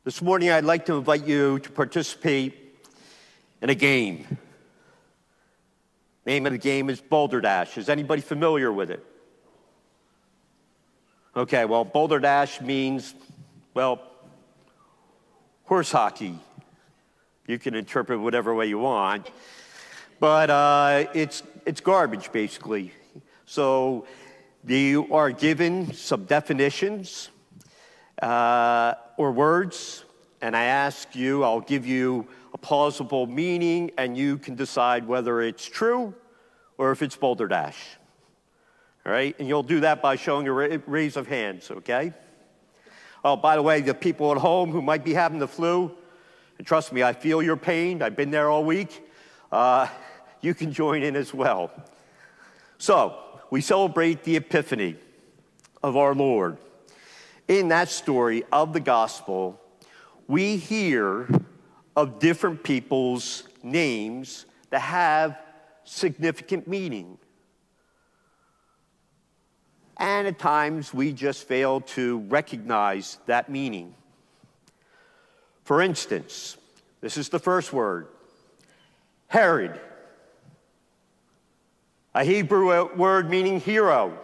This morning, I'd like to invite you to participate in a game. Name of the game is Boulder Dash. Is anybody familiar with it? Okay, well, Boulder Dash means, well, horse hockey. You can interpret whatever way you want, but it's garbage, basically. So you are given some definitions or words, and I ask you, I'll give you a plausible meaning, and you can decide whether it's true or if it's Boulder Dash. All right? And you'll do that by showing a raise of hands, okay? Oh, by the way, the people at home who might be having the flu, and trust me, I feel your pain. I've been there all week. You can join in as well. So, we celebrate the Epiphany of our Lord. In that story of the gospel, we hear of different people's names that have significant meaning. And at times, we just fail to recognize that meaning. For instance, this is the first word, Herod, a Hebrew word meaning hero.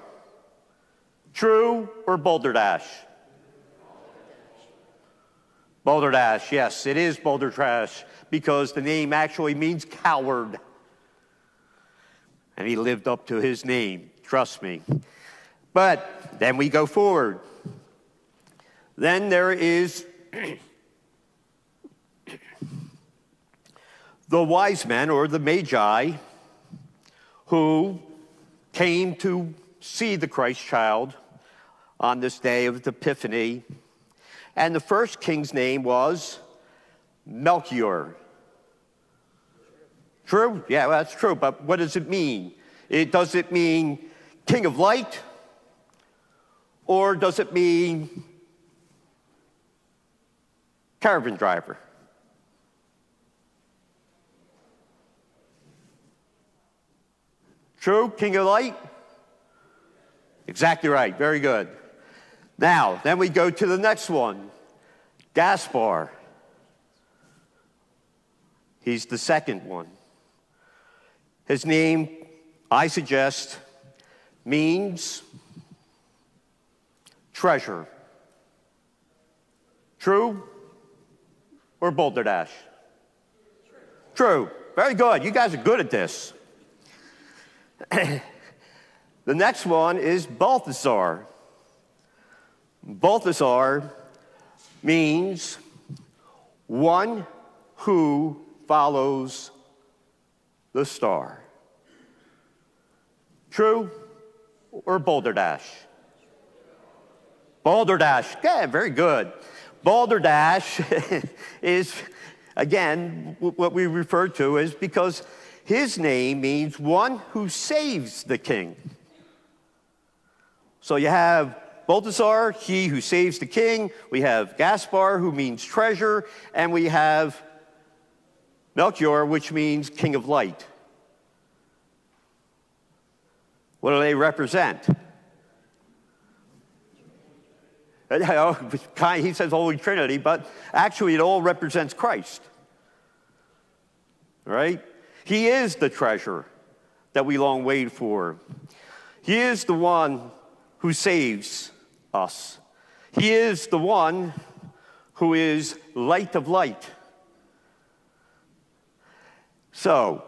True or Boulder Dash? Boulder Dash, yes, it is Boulder Dash because the name actually means coward. And he lived up to his name, trust me. But then we go forward. Then there is the wise men or the Magi who came to see the Christ child on this day of the Epiphany. And the first king's name was Melchior. True? Yeah, well, that's true. But what does it mean? Does it mean king of light? Or does it mean caravan driver? True? King of light? Exactly right. Very good. Now, then we go to the next one, Gaspar. He's the second one. His name, I suggest, means treasure. True or Boulder Dash? True. Very good. You guys are good at this. The next one is Balthasar. Balthasar means one who follows the star. True or Boulder Dash? Boulder Dash. Yeah, very good. Boulder Dash is, again, what we refer to is because his name means one who saves the king. So you have Balthasar, he who saves the king. We have Gaspar, who means treasure. And we have Melchior, which means king of light. What do they represent? He says Holy Trinity, but actually it all represents Christ. Right? He is the treasure that we long wait for. He is the one who saves us. He is the one who is light of light. So,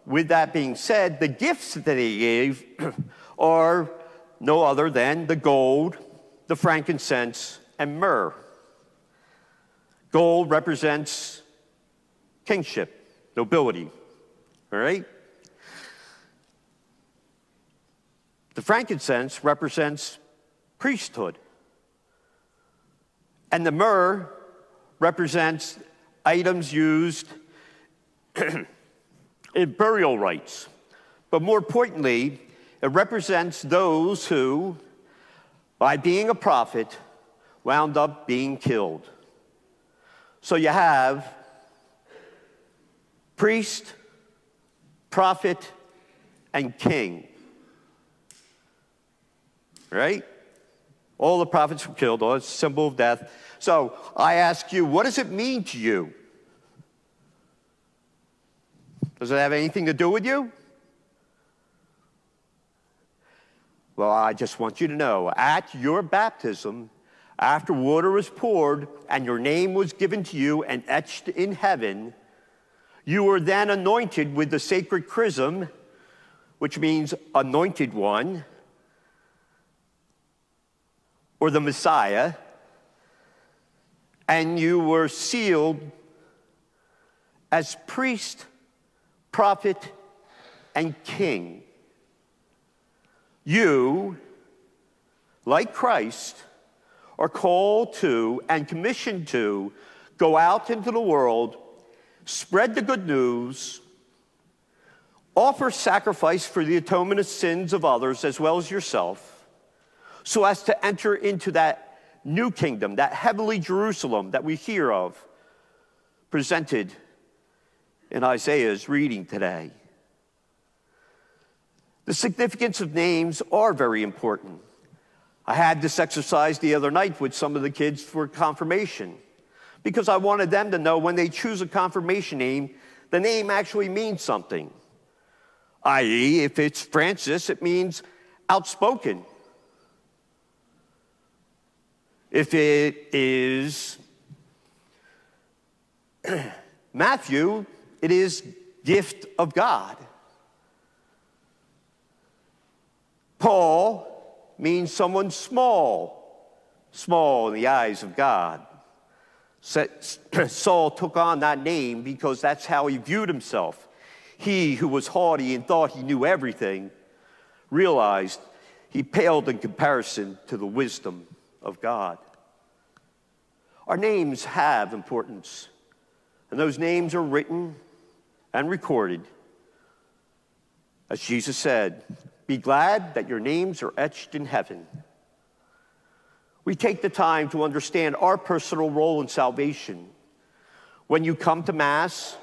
with that being said, the gifts that he gave are no other than the gold, the frankincense, and myrrh. Gold represents kingship, nobility, all right? The frankincense represents priesthood. And the myrrh represents items used in burial rites. But more importantly, it represents those who, by being a prophet, wound up being killed. So you have priest, prophet, and king. Right? All the prophets were killed. All it's a symbol of death. So I ask you, what does it mean to you? Does it have anything to do with you? Well, I just want you to know, at your baptism, after water was poured and your name was given to you and etched in heaven, you were then anointed with the sacred chrism, which means anointed one, or the Messiah, and you were sealed as priest, prophet, and king. You, like Christ, are called to and commissioned to go out into the world, spread the good news, offer sacrifice for the atonement of sins of others as well as yourself, so as to enter into that new kingdom, that heavenly Jerusalem that we hear of, presented in Isaiah's reading today. The significance of names are very important. I had this exercise the other night with some of the kids for confirmation, because I wanted them to know when they choose a confirmation name, the name actually means something. I.e., if it's Francis, it means outspoken. If it is Matthew, it is gift of God. Paul means someone small, small in the eyes of God. Saul took on that name because that's how he viewed himself. He who was haughty and thought he knew everything realized he paled in comparison to the wisdom of God. Our names have importance, and those names are written and recorded. As Jesus said, be glad that your names are etched in heaven. We take the time to understand our personal role in salvation. When you come to Mass,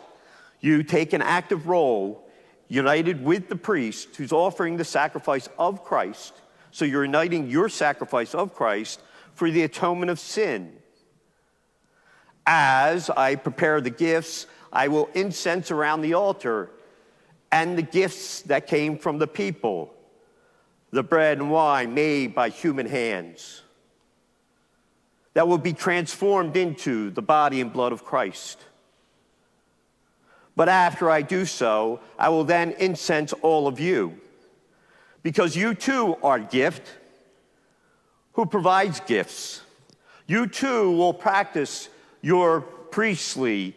you take an active role united with the priest who's offering the sacrifice of Christ. So you're uniting your sacrifice of Christ for the atonement of sin. As I prepare the gifts, I will incense around the altar and the gifts that came from the people, the bread and wine made by human hands, that will be transformed into the body and blood of Christ. But after I do so, I will then incense all of you, because you too are a gift who provides gifts. You too will practice your priestly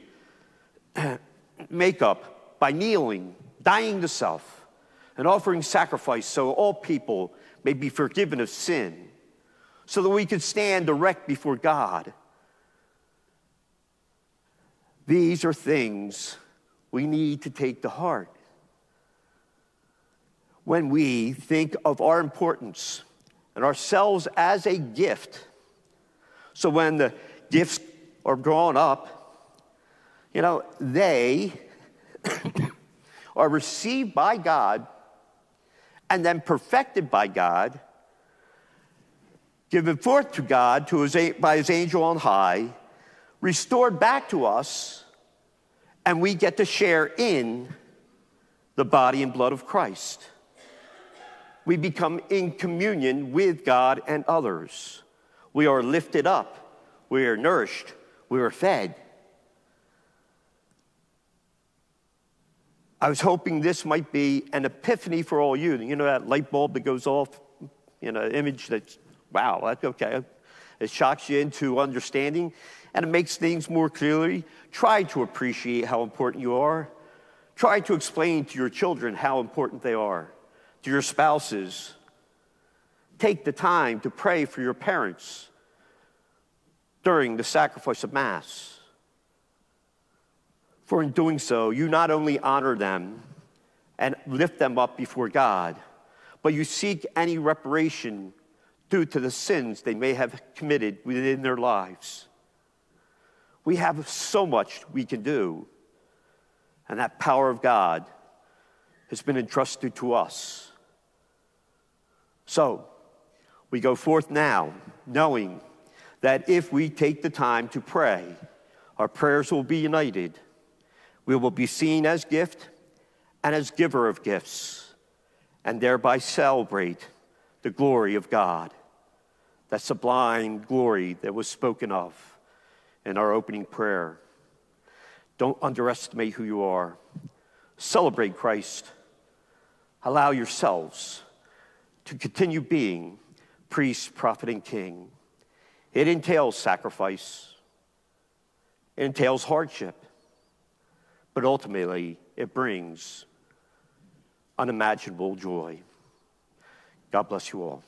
makeup by kneeling, dying to self, and offering sacrifice so all people may be forgiven of sin, so that we can stand erect before God. These are things we need to take to heart. When we think of our importance and ourselves as a gift, so when the gifts are drawn up, they are received by God and then perfected by God, given forth to God by his angel on high, restored back to us, and we get to share in the body and blood of Christ. We become in communion with God and others. We are lifted up. We are nourished. We are fed. I was hoping this might be an epiphany for all you. You know that light bulb that goes off, image that's, wow, that's okay. It shocks you into understanding, and it makes things more clearly. Try to appreciate how important you are. Try to explain to your children how important they are, to your spouses. Take the time to pray for your parents during the sacrifice of Mass. For in doing so, you not only honor them and lift them up before God, but you seek any reparation due to the sins they may have committed within their lives. We have so much we can do, and that power of God has been entrusted to us. So, We go forth now, knowing that if we take the time to pray, our prayers will be united. We will be seen as gift and as giver of gifts, and thereby celebrate the glory of God, that sublime glory that was spoken of in our opening prayer. Don't underestimate who you are. Celebrate Christ. Allow yourselves to continue being priest, prophet, and king. It entails sacrifice. It entails hardship. But ultimately, it brings unimaginable joy. God bless you all.